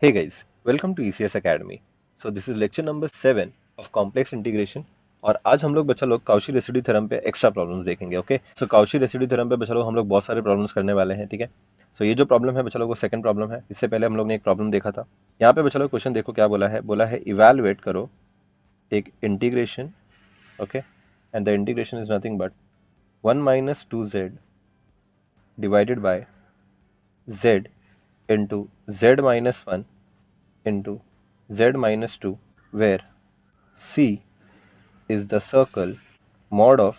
Hey guys, welcome to ECS Academy. So this is lecture number 7 of complex integration और आज हम लोग बच्चा लोग काउची रेसिड्यू थ्योरम पे एक्स्ट्रा प्रॉब्लम्स देखेंगे। ओके, सो काउची रेसिड्यू थ्योरम पे बच्चा लोग हम लोग बहुत सारे प्रॉब्लम्स करने वाले हैं। ठीक है, सो ये जो प्रॉब्लम है बच्चा लोग वो सेकंड प्रॉब्लम है। इससे पहले हम लोग ने एक प्रॉब्लम देखा था। यहाँ पे बच्चा लोग क्वेश्चन देखो क्या बोला है इवैल्यूएट करो एक integration. Okay, and the integration is nothing but 1 minus 2z divided by z into z minus 1 into z minus 2 where C is the circle mod of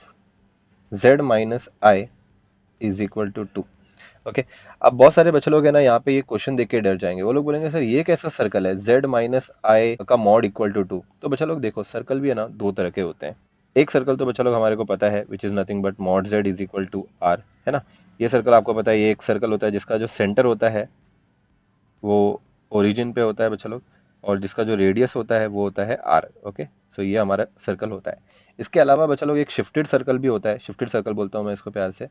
z minus I is equal to 2। Okay, अब बहुत सारे बच्चे लोग हैं ना यहाँ पे ये क्वेश्चन देख के डर जाएंगे। वो लोग बोलेंगे सर ये कैसा सर्कल है z माइनस आई का मॉड इक्वल टू 2। तो बच्चा लोग देखो सर्कल भी है ना दो तरह के होते हैं। एक सर्कल तो बच्चा लोग हमारे को पता है which is nothing but mod z is equal to r, है ना। ये सर्कल आपको पता है, ये एक सर्कल होता है जिसका जो सेंटर होता है वो ओरिजिन पे होता है बच्चा लोग, और जिसका जो रेडियस होता है वो होता है आर। ओके, सो ये हमारा सर्कल होता है। इसके अलावा बच्चा लोग एक शिफ्टेड सर्कल भी होता है, शिफ्टेड सर्कल बोलता हूँ मैं इसको प्यार से।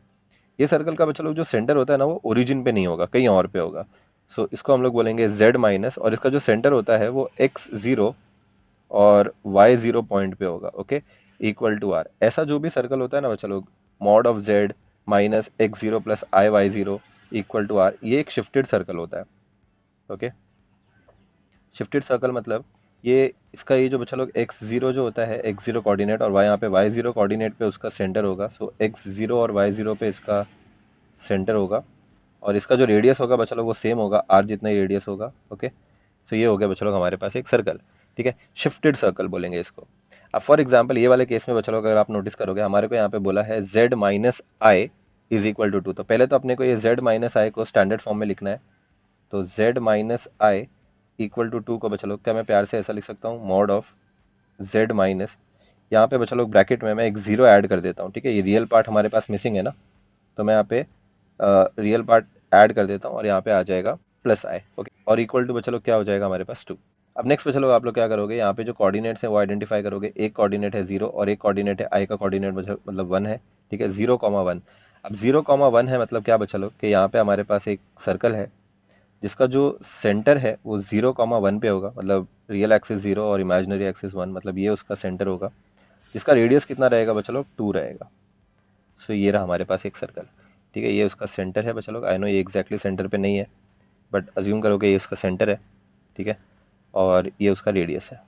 ये सर्कल का बच्चा लोग जो सेंटर होता है ना वो ओरिजिन पे नहीं होगा, कहीं और पे होगा। सो इसको हम लोग बोलेंगे z माइनस, और इसका जो सेंटर होता है वो x0 और y0 पॉइंट पे होगा। ओके, इक्वल टू आर। ऐसा जो भी सर्कल होता है ना बच्चा लोग, mod of z minus x0 plus i y zero equal to आर, ये एक शिफ्टेड सर्कल होता है। ओके, शिफ्टेड सर्कल मतलब ये इसका ये जो बच्चा लोग x0 जो होता है x0 कोऑर्डिनेट, और y यहाँ पे y0 कोऑर्डिनेट पे उसका सेंटर होगा। सो x0 और y0 पे इसका सेंटर होगा, और इसका जो रेडियस होगा बच्चा लोग वो सेम होगा, r जितना ही रेडियस होगा। ओके, सो ये हो गया बच्चा लोग हमारे पास एक सर्कल। ठीक है, शिफ्टेड सर्कल बोलेंगे इसको। अब फॉर एग्जाम्पल ये वाले केस में बच्चा लोग अगर आप नोटिस करोगे हमारे को यहाँ पे बोला है z minus i is equal to 2। तो पहले तो अपने को ये z माइनस आई को स्टैंडर्ड फॉर्म में लिखना है। तो z minus i equal to 2 को बच्चा लोग क्या मैं प्यार से ऐसा लिख सकता हूँ, मॉड ऑफ z माइनस, यहाँ पे बच्चा लोग ब्रैकेट में मैं एक जीरो ऐड कर देता हूँ। ठीक है, ये रियल पार्ट हमारे पास मिसिंग है ना, तो मैं यहाँ पे रियल पार्ट ऐड कर देता हूँ और यहाँ पे आ जाएगा प्लस आई। ओके, और इक्वल टू बच्चा लोग क्या हो जाएगा हमारे पास 2। अब नेक्स्ट बच्चा लोग आप लोग क्या करोगे, यहाँ पे जो कोऑर्डिनेट्स हैं वो आइडेंटिफाई करोगे। एक कोऑर्डिनेट है 0 और एक कोऑर्डिनेट है आई का कोऑर्डिनेट मतलब 1 है। ठीक है, 0,1। अब 0,1 है मतलब क्या बच्चा लोग कि यहाँ पे हमारे पास एक सर्कल है जिसका जो सेंटर है वो 0,1 पे होगा, मतलब रियल एक्सिस 0 और इमेजिनरी एक्सिस 1, मतलब ये उसका सेंटर होगा। जिसका रेडियस कितना रहेगा बच्चा लोग, 2 रहेगा। सो ये रहा हमारे पास एक सर्कल। ठीक है, ये उसका सेंटर है बच्चा लोग। आई नो ये एग्जैक्टली सेंटर पे नहीं है, बट अज्यूम करो कि ये उसका सेंटर है। ठीक है, और ये उसका रेडियस है।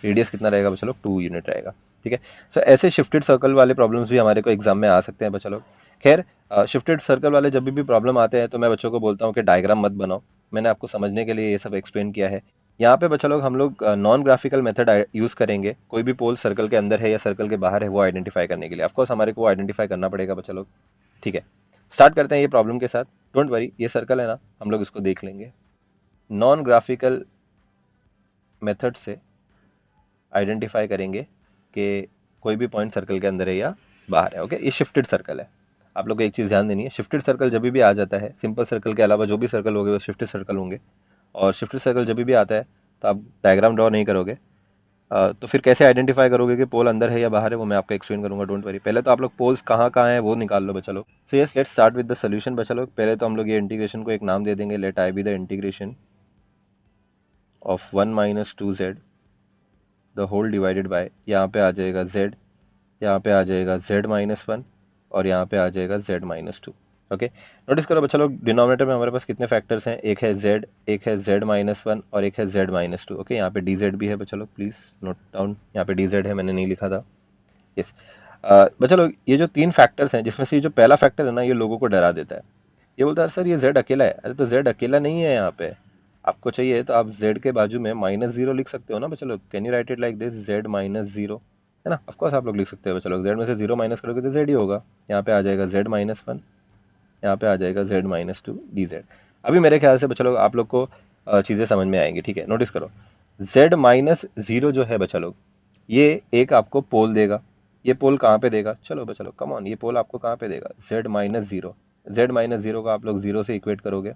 रेडियस कितना रहेगा बच्चा लोग, 2 यूनिट रहेगा। ठीक है, सो ऐसे शिफ्टेड सर्कल वाले प्रॉब्लम्स भी हमारे को एग्जाम में आ सकते हैं बच्चा लोग। खैर, शिफ्टेड सर्कल वाले जब भी प्रॉब्लम आते हैं तो मैं बच्चों को बोलता हूँ कि डायग्राम मत बनाओ। मैंने आपको समझने के लिए ये सब एक्सप्लेन किया है। यहाँ पे बच्चा लोग हम लोग नॉन ग्राफिकल मेथड यूज करेंगे। कोई भी पोल सर्कल के अंदर है या सर्कल के बाहर है वो आइडेंटिफाई करने के लिए ऑफकोर्स हमारे को आइडेंटिफाई करना पड़ेगा बच्चा लोग। ठीक है, स्टार्ट करते हैं ये प्रॉब्लम के साथ। डोंट वरी, ये सर्कल है ना, हम लोग इसको देख लेंगे। नॉन ग्राफिकल मेथड से आइडेंटिफाई करेंगे कि कोई भी पॉइंट सर्कल के अंदर है या बाहर है। ओके, ये शिफ्टेड सर्कल है। आप लोग को एक चीज़ ध्यान देनी है, शिफ्टेड सर्कल जब भी आ जाता है, सिंपल सर्कल के अलावा जो भी सर्कल होंगे वो शिफ्टेड सर्कल होंगे। और शिफ्टेड सर्कल जब भी आता है तो आप डायग्राम ड्रॉ नहीं करोगे। तो फिर कैसे आइडेंटिफाई करोगे कि पोल अंदर है या बाहर है, वो मैं आपको एक्सप्लेन करूंगा। डोंट वरी, पहले तो आप लोग पोल्स कहाँ कहाँ है वो निकाल लो बच्चा लोग। So yes, let's start with the solution बच्चा लोग। पहले तो हम लोग ये इंटीग्रेशन को एक नाम दे देंगे, let I be the integration of 1 minus 2z the whole divided by, यहाँ पे आ जाएगा z, यहाँ पे आ जाएगा z माइनस 1, और यहाँ पे आ जाएगा z माइनस 2। ओके, नोटिस करो बच्चा लोग डिनोमिनेटर में हमारे पास कितने फैक्टर्स हैं, एक है z, एक है z माइनस 1 और एक है z माइनस 2। ओके, यहाँ पे dz भी है बच्चा लोग, प्लीज नोट डाउन, यहाँ पे dz है, मैंने नहीं लिखा था। यस, बच्चा लोग ये जो तीन फैक्टर्स हैं जिसमें से ये जो पहला फैक्टर है ना ये लोगों को डरा देता है। ये बोलता है सर ये z अकेला है। अरे तो z अकेला नहीं है, यहाँ पे आपको चाहिए तो आप z के बाजू में माइनस जीरो लिख सकते हो ना बच्चा लोग। Can you right it like this, z minus zero, है ना। ऑफकोर्स आप लोग लिख सकते हो बच्चा लोग, z में से जीरो माइनस करोगे तो z ही होगा। यहाँ पे आ जाएगा z माइनस 1, यहाँ पे आ जाएगा z माइनस 2 dz। अभी मेरे ख्याल से बच्चा लोग आप लोग को चीज़ें समझ में आएंगी। ठीक है, नोटिस करो z माइनस जीरो जो है बच्चा लोग, ये एक आपको पोल देगा। ये पोल कहाँ पे देगा, चलो बच्चा लोग कम ऑन, ये पोल आपको कहाँ पे देगा, z minus zero. z minus zero का आप लोग जीरो से इक्वेट करोगे,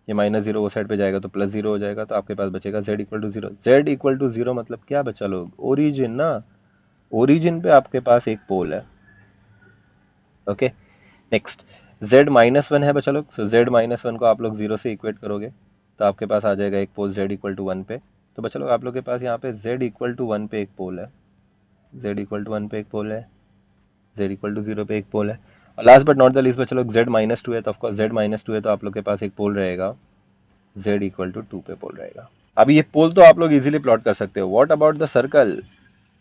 ये माइनस जीरो वो साइड पे जाएगा तो प्लस जीरो हो जाएगा, तो आपके पास बचेगा z equal to zero. z equal to zero मतलब क्या बच्चा लोग, ओरिजिन ना, ओरिजिन पे आपके पास एक पोल है। ओके, नेक्स्ट z माइनस 1 है बच्चा लोग, सो z माइनस 1 को आप लोग जीरो से इक्वेट करोगे तो आपके पास आ जाएगा एक पोल z इक्वल टू 1 पे। तो बच्चा लोग आप लोग के पास यहाँ पे z इक्वल टू 1 पे एक पोल है, z इक्वल टू 1 पे एक पोल है, z इक्वल टू 0 पे एक पोल है, और last but not the least बच्चा लोग z माइनस 2 है, तो ऑफकोर्स z माइनस 2 है तो आप लोग के पास एक पोल रहेगा, z इक्वल टू 2 पे पोल रहेगा। अभी ये पोल तो आप लोग इजीली प्लॉट कर सकते हो। What about the circle?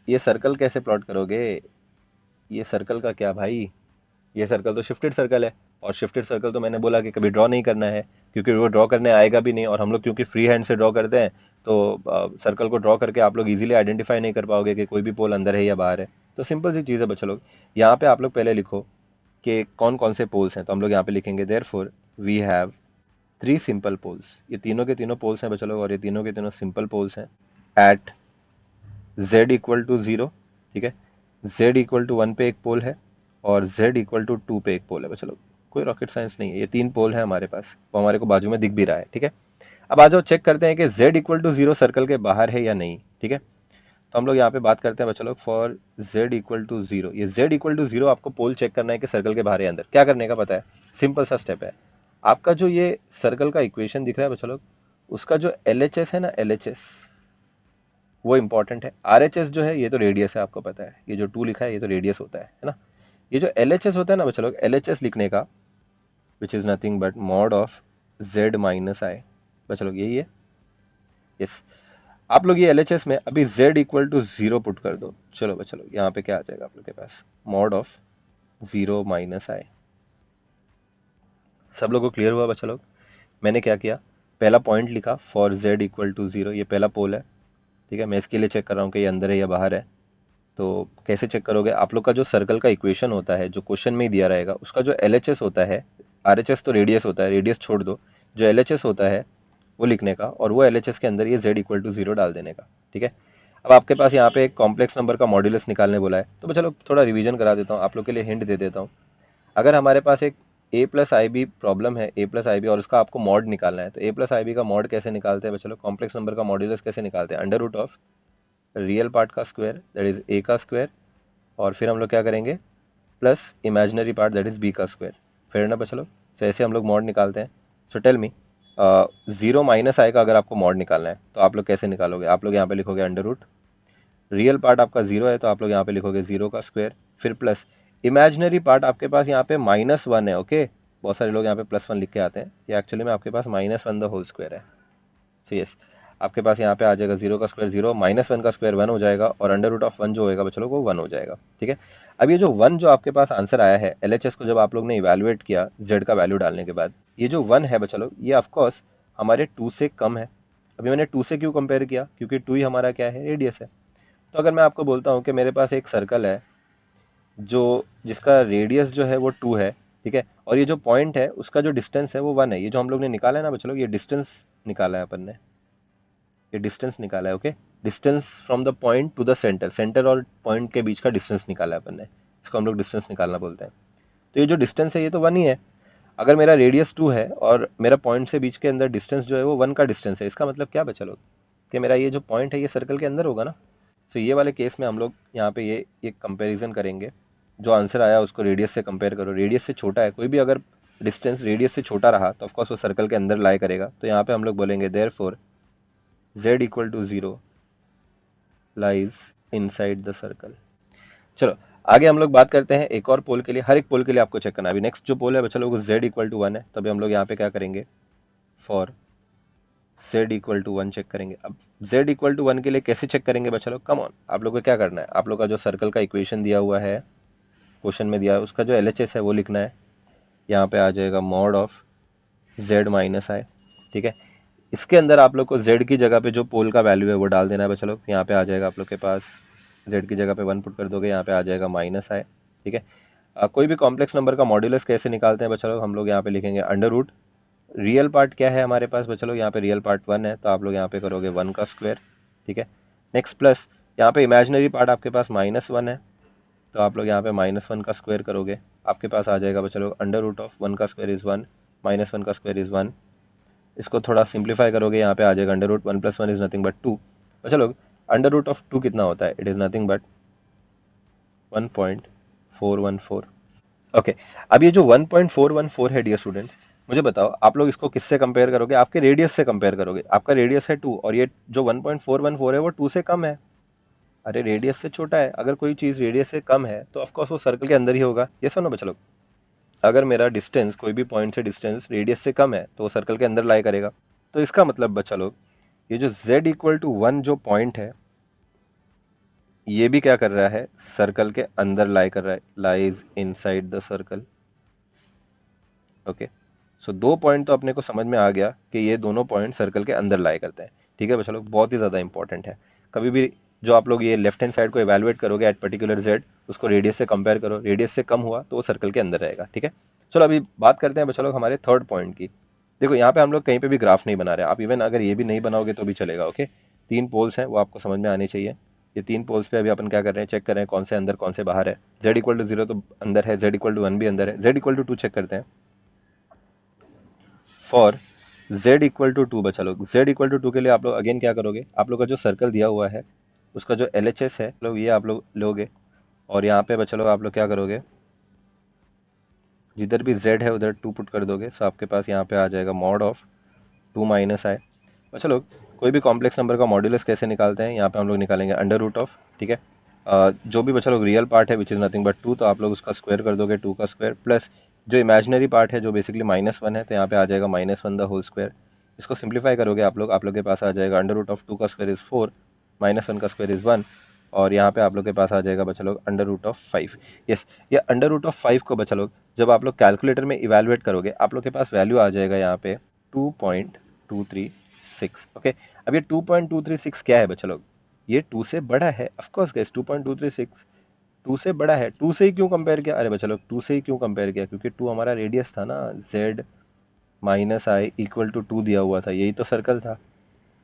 ये सर्कल कैसे प्लॉट करोगे? ये सर्कल का क्या भाई, ये सर्कल तो शिफ्टेड सर्कल है, और शिफ्टेड सर्कल तो मैंने बोला कि कभी ड्रॉ नहीं करना है, क्योंकि वो ड्रॉ करने आएगा भी नहीं, और हम लोग क्योंकि फ्री हैंड से ड्रॉ करते हैं तो सर्कल को ड्रॉ करके आप लोग इजीली आइडेंटिफाई नहीं कर पाओगे कि कोई भी पोल अंदर है या बाहर है। तो सिंपल सी चीज़ है बच्चा लोग, यहाँ पे आप लोग पहले लिखो कि कौन कौन से पोल्स हैं। तो हम लोग यहाँ पे लिखेंगे therefore we have 3 simple poles. ये तीनों के तीनों पोल्स हैं बच्चा लोग, और ये तीनों के तीनों सिंपल पोल्स हैं एट z इक्वल टू 0, ठीक है, z इक्वल टू 1 पे एक पोल है, और z इक्वल टू 2 पे एक पोल है। चलो कोई रॉकेट साइंस नहीं है, ये 3 पोल है हमारे पास, वो हमारे को बाजू में दिख भी रहा है, ठीक है। अब आ जाओ चेक करते हैं कि z इक्वल टू 0 सर्कल के बाहर है या नहीं, ठीक है। तो हम लोग यहाँ पे बात करते हैं बच्चा लोग फॉर z इक्वल टू 0। ये z इक्वल टू 0 आपको पोल चेक करना है कि सर्कल के बाहर है अंदर। क्या करने का पता है, सिंपल सा स्टेप है। आपका जो ये सर्कल का इक्वेशन दिख रहा है बच्चा लोग, उसका जो LHS है ना, LHS वो इंपॉर्टेंट है। RHS जो है ये तो रेडियस है, आपको पता है, ये जो 2 लिखा है ये तो रेडियस होता है ना। ये जो LHS होता है ना बच्चा लोग, LHS लिखने का which is nothing but mod of z minus i, बच्चा लोग यही है, यस। आप लोग ये LHS में अभी z इक्वल टू 0 पुट कर दो। चलो बच्चा लोग यहाँ पे क्या आ जाएगा आप लोग के पास, मॉड ऑफ 0 माइनस आई। सब लोगों को क्लियर हुआ बच्चा लोग? मैंने क्या किया, पहला पॉइंट लिखा फॉर z इक्वल टू 0, ये पहला पोल है, ठीक है। मैं इसके लिए चेक कर रहा हूँ कि ये अंदर है या बाहर है। तो कैसे चेक करोगे, आप लोग का जो सर्कल का इक्वेशन होता है जो क्वेश्चन में ही दिया रहेगा, उसका जो LHS होता है, RHS तो रेडियस होता है, रेडियस छोड़ दो, जो LHS होता है वो लिखने का, और वो LHS के अंदर ये z इक्वल टू 0 डाल देने का, ठीक है। अब आपके पास यहाँ पे एक कॉम्प्लेक्स नंबर का मॉड्यूलस निकालने बोला है, तो चलो थोड़ा रिवीजन करा देता हूँ आप लोग के लिए, हिंट दे देता हूँ। अगर हमारे पास एक a plus i b problem है, a प्लस आई बी, और उसका आपको मॉड निकालना है, तो a प्लस आई बी का मॉड कैसे निकालते हैं चलो, कॉम्प्लेक्स नंबर का मॉड्यूलस कैसे निकालते हैं, under root of real part का स्क्वायर दैट इज a का स्क्वायर, और फिर हम लोग क्या करेंगे plus imaginary part that is b का स्क्वायर, फिर ना बच्चा लोग। तो ऐसे हम लोग मॉड निकालते हैं। सो टेल मी, 0 माइनस आई का अगर आपको मॉड निकालना है तो आप लोग कैसे निकालोगे? आप लोग यहाँ पे लिखोगे अंडर रूट, रियल पार्ट आपका 0 है तो आप लोग यहाँ पे लिखोगे 0 का स्क्वायर, फिर प्लस इमेजिनरी पार्ट आपके पास यहाँ पे -1 है, ओके। बहुत सारे लोग यहाँ पे +1 लिख के आते हैं, ये एक्चुअली में आपके पास -1 द होल स्क्वायर है। सो यस, आपके पास यहाँ पे आ जाएगा 0 का स्क्वायर 0, -1 का स्क्वायर 1 हो जाएगा, और अंडर रूट ऑफ 1 जो होएगा बच्चों वो 1 हो जाएगा, ठीक है। अब ये जो 1 जो आपके पास आंसर आया है LHS को जब आप लोग ने इवेलुएट किया z का वैल्यू डालने के बाद, ये जो 1 है बच्चा लोग, ये ऑफकोर्स हमारे 2 से कम है। अभी मैंने 2 से क्यों कंपेयर किया, क्योंकि 2 ही हमारा क्या है, रेडियस है। तो अगर मैं आपको बोलता हूँ कि मेरे पास एक सर्कल है जो जिसका रेडियस जो है वो 2 है, ठीक है, और ये जो पॉइंट है उसका जो डिस्टेंस है वो 1 है, ये जो हम लोग ने निकाला है ना बच्चों लोग, ये डिस्टेंस निकाला है अपन ने, ये डिस्टेंस निकाला है, okay. Distance from the point two the centre, centre और पॉइंट के बीच का डिस्टेंस निकाला है अपन ने, इसको हम लोग डिस्टेंस निकालना बोलते हैं। तो ये जो डिस्टेंस है ये तो 1 ही है। अगर मेरा रेडियस 2 है और मेरा पॉइंट से बीच के अंदर डिस्टेंस जो है वो 1 का डिस्टेंस है, इसका मतलब क्या बचा लोग, कि मेरा ये जो पॉइंट है ये सर्कल के अंदर होगा ना। तो ये वाले केस में हम लोग यहाँ पे ये कंपैरिजन करेंगे, जो आंसर आया उसको रेडियस से कंपेयर करो, रेडियस से छोटा है कोई भी अगर डिस्टेंस रेडियस से छोटा रहा तो ऑफकोर्स वो सर्कल के अंदर लाई करेगा। तो यहाँ पे हम लोग बोलेंगे therefore z equal to 0 lies inside the circle. चलो आगे हम लोग बात करते हैं एक और पोल के लिए, हर एक पोल के लिए आपको चेक करना है। अभी नेक्स्ट जो पोल है बच्चा लोग z इक्वल टू 1 है, तो अभी हम लोग यहाँ पे क्या करेंगे, for z equal to 1 check करेंगे। अब z इक्वल टू 1 के लिए कैसे चेक करेंगे बच्चा लोग, कम ऑन, आप लोग को क्या करना है, आप लोग का जो सर्कल का इक्वेशन दिया हुआ है, क्वेश्चन में दिया है, उसका जो LHS है वो लिखना है। यहाँ पे आ जाएगा मॉड ऑफ z माइनस आई, ठीक है। इसके अंदर आप लोग को z की जगह पे जो पोल का वैल्यू है वो डाल देना है बच्चा लोग। यहाँ पे आ जाएगा आप लोग के पास, z की जगह पे 1 पुट कर दोगे, यहाँ पे आ जाएगा माइनस आई, ठीक है। कोई भी कॉम्प्लेक्स नंबर का मॉड्यूलस कैसे निकालते हैं बच्चा लोग, हम लोग यहाँ पे लिखेंगे अंडर रूट, रियल पार्ट क्या है हमारे पास बच्चा लोग, यहाँ पे रियल पार्ट 1 है तो आप लोग यहाँ पे करोगे 1 का स्क्वायर, ठीक है। नेक्स्ट प्लस यहाँ पे इमेजिनरी पार्ट आपके पास -1 है, तो आप लोग यहाँ पे -1 का स्क्वायर करोगे, आपके पास आ जाएगा बच्चा लोग अंडर रूट ऑफ 1 का स्क्वायर इज 1, -1 का स्क्वायर इज 1। इसको थोड़ा सिंप्लीफाई करोगे, यहाँ पे आ जाएगा under root 1 + 1 is nothing but 2। बच्चा लोग अंडर रूट ऑफ 2 कितना होता है, it is nothing but 1.414। Okay, अब ये जो 1.414 है डियर स्टूडेंट्स, मुझे बताओ आप लोग इसको किससे कंपेयर करोगे, आपके रेडियस से कंपेयर करोगे। आपका रेडियस है 2 और ये जो 1.414 है वो 2 से कम है। अरे रेडियस से छोटा है, अगर कोई चीज रेडियस से कम है तो ऑफ कोर्स वो सर्कल के अंदर ही होगा। ये सुनो बच्चा लोग, अगर मेरा डिस्टेंस कोई भी पॉइंट से डिस्टेंस रेडियस से कम है तो वो सर्कल के अंदर लाई करेगा। तो इसका मतलब बच्चा लोग, ये जो z इक्वल टू 1 जो पॉइंट है, ये भी क्या कर रहा है, सर्कल के अंदर लाई कर रहा है, lies inside the circle. Okay, so दो पॉइंट तो अपने को समझ में आ गया कि ये दोनों पॉइंट सर्कल के अंदर लाई करते हैं। ठीक है बच्चा लोग, बहुत ही ज़्यादा इंपॉर्टेंट है। कभी भी जो आप लोग ये लेफ्ट हैंड साइड को एवेलुएट करोगे एट पर्टिकुलर जेड, उसको रेडियस से कंपेयर करो, रेडियस से कम हुआ तो वो सर्कल के अंदर रहेगा। ठीक है, चलो अभी बात करते हैं बच्चा लोग हमारे थर्ड पॉइंट की। देखो यहाँ पे हम लोग कहीं पे भी ग्राफ नहीं बना रहे, आप इवन अगर ये भी नहीं बनाओगे तो भी चलेगा। ओके, तीन पोल्स हैं वो आपको समझ में आने चाहिए। ये तीन पोल्स पे अभी अपन क्या कर रहे हैं, चेक कर रहे हैं कौन से अंदर कौन से बाहर है। z इक्वल टू 0 तो अंदर है, z इक्वल टू 1 भी अंदर है, z इक्वल टू 2 चेक करते हैं। फॉर z इक्वल टू 2 बचा लोग, z इक्वल टू 2 के लिए आप लोग अगेन क्या करोगे, आप लोग का जो सर्कल दिया हुआ है उसका जो LHS है लोग, ये आप लोग लोगे और यहाँ पे बचा लोग आप लोग क्या करोगे, जिधर भी z है उधर 2 पुट कर दोगे। सो आपके पास यहाँ पे आ जाएगा मॉड ऑफ 2 माइनस आई। बच्चा लोग कोई भी कॉम्प्लेक्स नंबर का मॉड्यूलस कैसे निकालते हैं, यहाँ पे हम लोग निकालेंगे अंडर रूट ऑफ। ठीक है, जो भी बच्चा लोग रियल पार्ट है विच इज़ नथिंग बट 2, तो आप लोग उसका स्क्वायर कर दोगे, 2 का स्क्वायर, प्लस जो इमेजिनरी पार्ट है जो बेसिकली -1 है तो यहाँ पे आ जाएगा -1 द होल स्क्वायर। इसको सिंप्लीफाई करोगे आप लोग के पास आ जाएगा अंडर रूट ऑफ 2 का स्क्वायर इज़ 4, -1 का स्क्वायर इज़ 1, और यहाँ पे आप लोग के पास आ जाएगा बच्चा लोग अंडर रूट ऑफ 5। यस, ये अंडर रूट ऑफ 5 को बच्चा लोग जब आप लोग कैलकुलेटर में इवेलुएट करोगे आप लोग के पास वैल्यू आ जाएगा यहाँ पे 2.236। ओके, अब ये 2.236 क्या है बच्चा लोग, ये 2 से बड़ा है। ऑफ कोर्स गाइस 2.236 2 से बड़ा है। 2 से ही क्यों कंपेयर किया, अरे बच्चा लोग 2 से ही क्यों कंपेयर किया, क्योंकि 2 हमारा रेडियस था ना, z minus i equal to 2 दिया हुआ था, यही तो सर्कल था,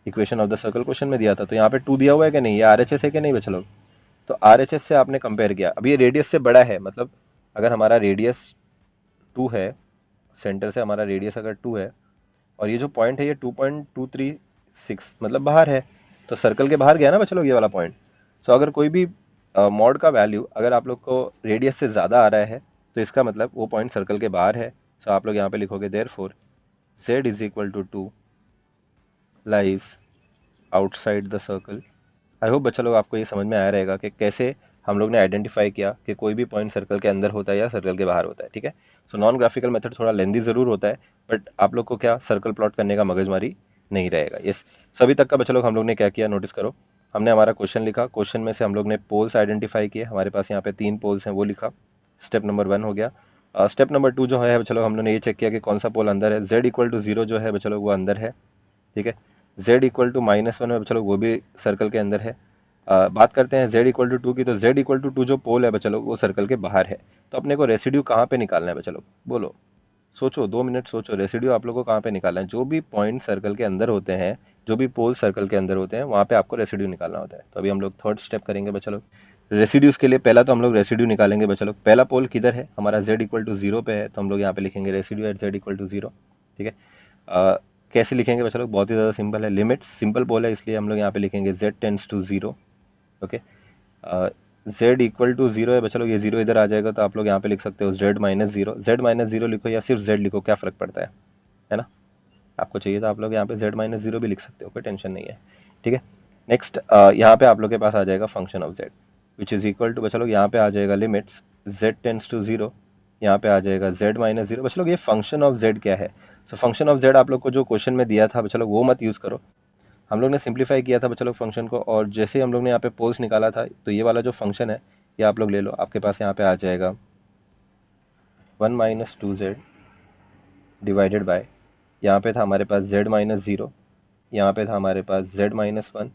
equation of the circle question में दिया था। तो यहाँ पे 2 दिया हुआ है कि नहीं, ये RHS है कि नहीं बच्चा लोग, तो RHS से आपने कंपेयर किया। अब ये रेडियस से बड़ा है, मतलब अगर हमारा रेडियस 2 है, सेंटर से हमारा रेडियस अगर 2 है और ये जो पॉइंट है ये 2.236 मतलब बाहर है, तो सर्कल के बाहर गया ना बच्चा लोग ये वाला पॉइंट। सो अगर कोई भी मॉड का वैल्यू अगर आप लोग को रेडियस से ज़्यादा आ रहा है तो इसका मतलब वो पॉइंट सर्कल के बाहर है। सो आप लोग यहाँ पे लिखोगे therefore z is equal to 2 lies outside the circle. I hope बच्चा लोग आपको ये समझ में आया रहेगा कि कैसे हम लोग ने आइडेंटिफाई किया कि कोई भी पॉइंट सर्कल के अंदर होता है या सर्कल के बाहर होता है। ठीक है, सो नॉन ग्राफिकल मेथड थोड़ा लेंदी ज़रूर होता है, बट आप लोग को क्या सर्कल प्लॉट करने का मगजमारी नहीं रहेगा। यस, सभी तक का बच्चा लोग हम लोग ने क्या किया नोटिस करो, हमने हमारा क्वेश्चन लिखा, क्वेश्चन में से हम लोग ने पोल्स आइडेंटिफाई किए, हमारे पास यहाँ पे 3 पोल्स हैं वो लिखा, स्टेप नंबर 1 हो गया। स्टेप नंबर 2 जो है बच्चा लोग हम लोग ने ये चेक किया कि कौन सा पोल अंदर है, z इक्वल टू 0 जो है बच्चा लोग वो अंदर है। ठीक है, z इक्वल टू -1 है बच्चा लोग वो भी सर्कल के अंदर है। बात करते हैं z इक्वल टू 2 की, तो z इक्वल टू 2 जो पोल है बच्चा लोग वो सर्कल के बाहर है। तो अपने को रेसिड्यू कहाँ पे निकालना है बच्चा लोग, बोलो, सोचो 2 मिनट सोचो, रेसिड्यू आप लोग को कहाँ पे निकालना है। जो भी पॉइंट सर्कल के अंदर होते हैं, जो भी पोल सर्कल के अंदर होते हैं वहाँ पे आपको रेसिड्यू निकालना होता है। तो अभी हम लोग थर्ड स्टेप करेंगे बच्चा लोग रेसिड्यूज के लिए। पहला तो हम लोग रेसिड्यू निकालेंगे बच्चा लोग, पहला पोल किधर है हमारा, z इक्वल टू 0 पे है, तो हम लोग यहाँ पे लिखेंगे residue at z equal to 0। ठीक है, कैसे लिखेंगे बच्चा लोग, बहुत ही ज़्यादा सिंपल है, लिमिट सिंपल पोल है इसलिए हम लोग यहाँ पे लिखेंगे z tends to 0। Okay, z equal to 0 है बच्चा लोग, ये 0 इधर आ जाएगा तो आप लोग यहाँ पे लिख सकते हो z माइनस 0, z-0 लिखो या सिर्फ z लिखो, क्या फ़र्क पड़ता है ना। आपको चाहिए तो आप लोग यहाँ पे z-0 भी लिख सकते हो, कोई टेंशन नहीं है। ठीक है, नेक्स्ट यहाँ पे आप लोग के पास आ जाएगा function of z which is equal to बच्चा लोग यहाँ पे आ जाएगा लिमिट्स z टेंड्स टू 0, यहाँ पे आ जाएगा z-0। बच्चा लोग ये फंक्शन ऑफ z क्या है, सो फंक्शन ऑफ z आप लोग को जो क्वेश्चन में दिया था बच्चा लोग वो मत यूज़ करो, हम लोग ने सिंप्लीफाई किया था बच्चा लोग फंक्शन को, और जैसे ही हम लोग ने यहाँ पे पोल्स निकाला था तो ये वाला जो फंक्शन है ये आप लोग ले लो, आपके पास यहाँ पे आ जाएगा 1 माइनस 2z डिवाइडेड बाय, यहाँ पे था हमारे पास z-0, यहाँ पे था हमारे पास z-1,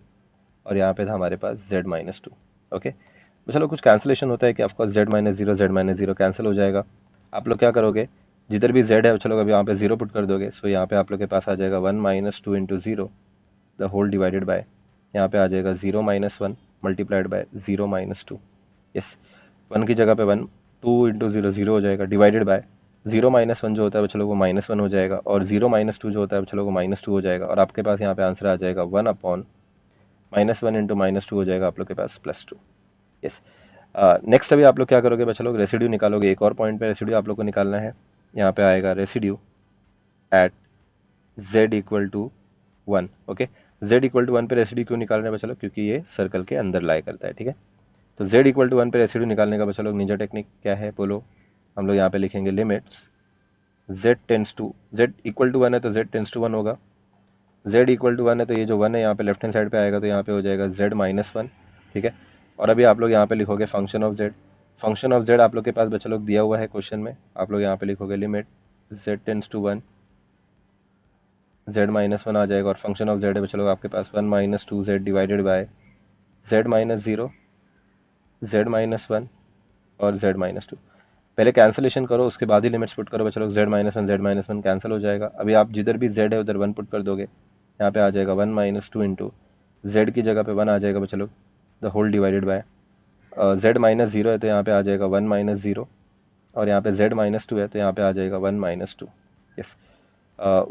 और यहाँ पे था हमारे पास z-2। ओके, तो चलो कुछ कैंसिलेशन होता है कि ऑफकोर्स z-0 z-0 कैंसिल हो जाएगा। आप लोग क्या करोगे, जिधर भी z है चलो अभी यहाँ पे 0 पुट कर दोगे, सो यहाँ पे आप लोग के पास आ जाएगा 1 minus 2 into 0 the whole divided by, यहाँ पे आ जाएगा 0 minus 1 multiplied by 0 minus 2। Yes, 1 की जगह पे 1, 2 इंटू 0 0 हो जाएगा, डिवाइडेड बाय 0 माइनस 1 जो होता है बच्चों वो -1 हो जाएगा, और 0 माइनस 2 जो होता है बच्चों वो -2 हो जाएगा, और आपके पास यहाँ पे आंसर आ जाएगा 1 अपॉन -1 इंटू -2 हो जाएगा आप लोग के पास +2। यस, नेक्स्ट अभी आप लोग क्या करोगे बच्चों लोग, रेसिड्यू निकालोगे। एक और पॉइंट पे रेसिड्यू आप लोग को निकालना है, यहाँ पे आएगा residue at z equal to 1। Okay, z equal to 1 पे रेसिड्यू क्यों निकाल रहे हैं बच्चा लोग? क्योंकि ये सर्कल के अंदर लाई करता है, ठीक है। तो z इक्वल टू 1 पे रेसिड्यू निकालने का बच्चा लोग निंजा टेक्निक क्या है बोलो? हम लोग यहाँ पे लिखेंगे लिमिट्स z इक्वल टू 1 है तो z टेंस टू 1 होगा। z इक्वल टू 1 है तो ये जो 1 है यहाँ पे लेफ्ट हैंड साइड पे आएगा, तो यहाँ पे हो जाएगा z माइनस 1, ठीक है। और अभी आप लोग यहाँ पे लिखोगे function of z। Function of z आप लोग के पास बच्चा लोग दिया हुआ है क्वेश्चन में, आप लोग यहाँ पे लिखोगे limit z tends to 1, z minus 1 आ जाएगा। और फंक्शन ऑफ z है बच्चा लोग आपके पास 1 minus 2z divided by z minus 0, z minus 1 और z माइनस 2। पहले कैंसिलेशन करो, उसके बाद ही लिमिट्स पुट करो बच्चा लोग। z माइनस 1 कैंसिल हो जाएगा। अभी आप जिधर भी z है उधर 1 पुट कर दोगे, यहाँ पे आ जाएगा 1 माइनस 2 इंटू z की जगह पे 1 आ जाएगा बच्चा लोग, the whole divided by z minus 0 है तो यहाँ पे आ जाएगा 1 माइनस 0, और यहाँ पे z माइनस 2 है तो यहाँ पे आ जाएगा 1 minus 2। Yes,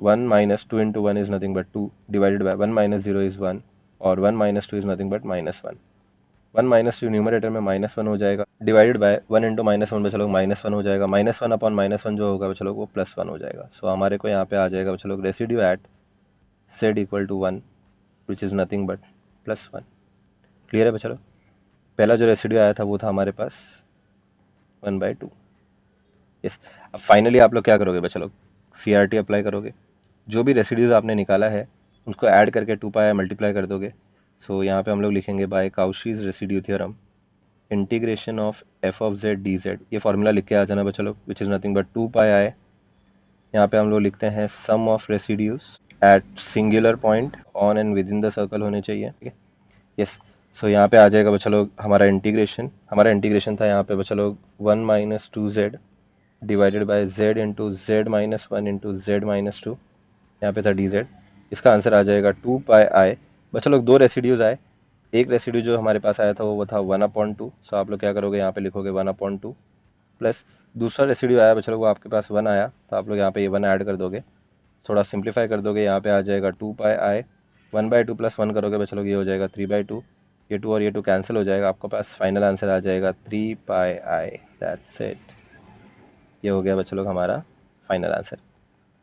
1 minus 2 into 1 is nothing but 2 divided by 1 minus 0 is 1 और 1 minus 2 is nothing but minus 1। 1 minus 2 numerator में माइनस 1 हो जाएगा, डिवाइडेड बाय 1 इंटू माइनस 1 बचा लोग माइनस 1 हो जाएगा, माइनस 1 अपॉन माइनस 1 जो होगा बचा लोग वो प्लस 1 हो जाएगा। सो हमारे को यहाँ पे आ जाएगा बचा लोग residue at z equal to 1 which is nothing but plus 1। Clear है बचा लोग? पहला जो रेसिड्यू आया था वो था हमारे पास 1/2। यस, अब फाइनली आप लोग क्या करोगे बच्चा लोग? CRT अप्लाई करोगे, जो भी रेसिड्यूज आपने निकाला है उसको ऐड करके 2 पाई मल्टीप्लाई कर दोगे। सो यहाँ पे हम लोग लिखेंगे by Cauchy's residue theorem integration of f of z dz, ये फॉर्मूला लिख के आ जाना बच्चा लोग, which is nothing but 2 pi i. यहाँ पे हम लोग लिखते हैं sum of residues at singular point on and within the circle होने चाहिए, ठीक है। यस, सो यहाँ पे आ जाएगा बच्चा लोग हमारा इंटीग्रेशन था यहाँ पे बच्चा लोग 1 minus 2z divided by z into z minus 1 into z minus 2, यहाँ पे था dz। इसका आंसर आ जाएगा 2 पाई आई। बच्चा लोग दो रेसिड्यूज आए, एक रेसिड्यू जो हमारे पास आया था वो था 1/2। सो आप लोग क्या करोगे, यहाँ पे लिखोगे 1/2 प्लस दूसरा रेसिड्यू आया बच्चा लोग वो आपके पास 1 आया, तो आप लोग यहाँ पे ये 1 ऐड कर दोगे, थोड़ा सिंप्लीफाई कर दोगे, यहाँ पे आ जाएगा 2 पाई आई। 1/2 प्लस 1 करोगे बच्चा लोग ये हो जाएगा 3/2, ये 2 और ये 2 कैंसिल हो जाएगा, आपके पास फाइनल आंसर आ जाएगा 3 पाई आई। दैट्स इट, ये हो गया बच्चा लोग हमारा फाइनल आंसर।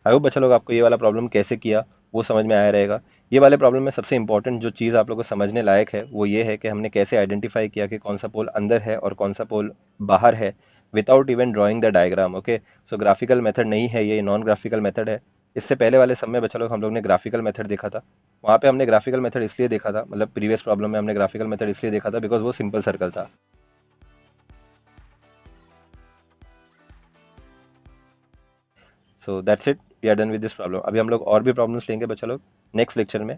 आई होप बच्चा लोग आपको ये वाला प्रॉब्लम कैसे किया वो समझ में आया रहेगा। ये वाले प्रॉब्लम में सबसे इंपॉर्टेंट जो चीज़ आप लोगों को समझने लायक है वो ये है कि हमने कैसे आइडेंटिफाई किया कि कौन सा पोल अंदर है और कौन सा पोल बाहर है, without even drawing the diagram. Okay, so graphical method नहीं है, ये नॉन ग्राफिकल मेथड है। इससे पहले वाले सब में बच्चा लोग हम लोग ने ग्राफिकल मेथड देखा था, वहाँ पे हमने ग्राफिकल मेथड इसलिए देखा था, मतलब प्रीवियस प्रॉब्लम में हमने ग्राफिकल मेथड इसलिए देखा था बिकॉज वो सिंपल सर्कल था। So that's it, we are done with this problem. अभी हम लोग और भी प्रॉब्लम्स लेंगे बच्चा लोग नेक्स्ट लेक्चर में।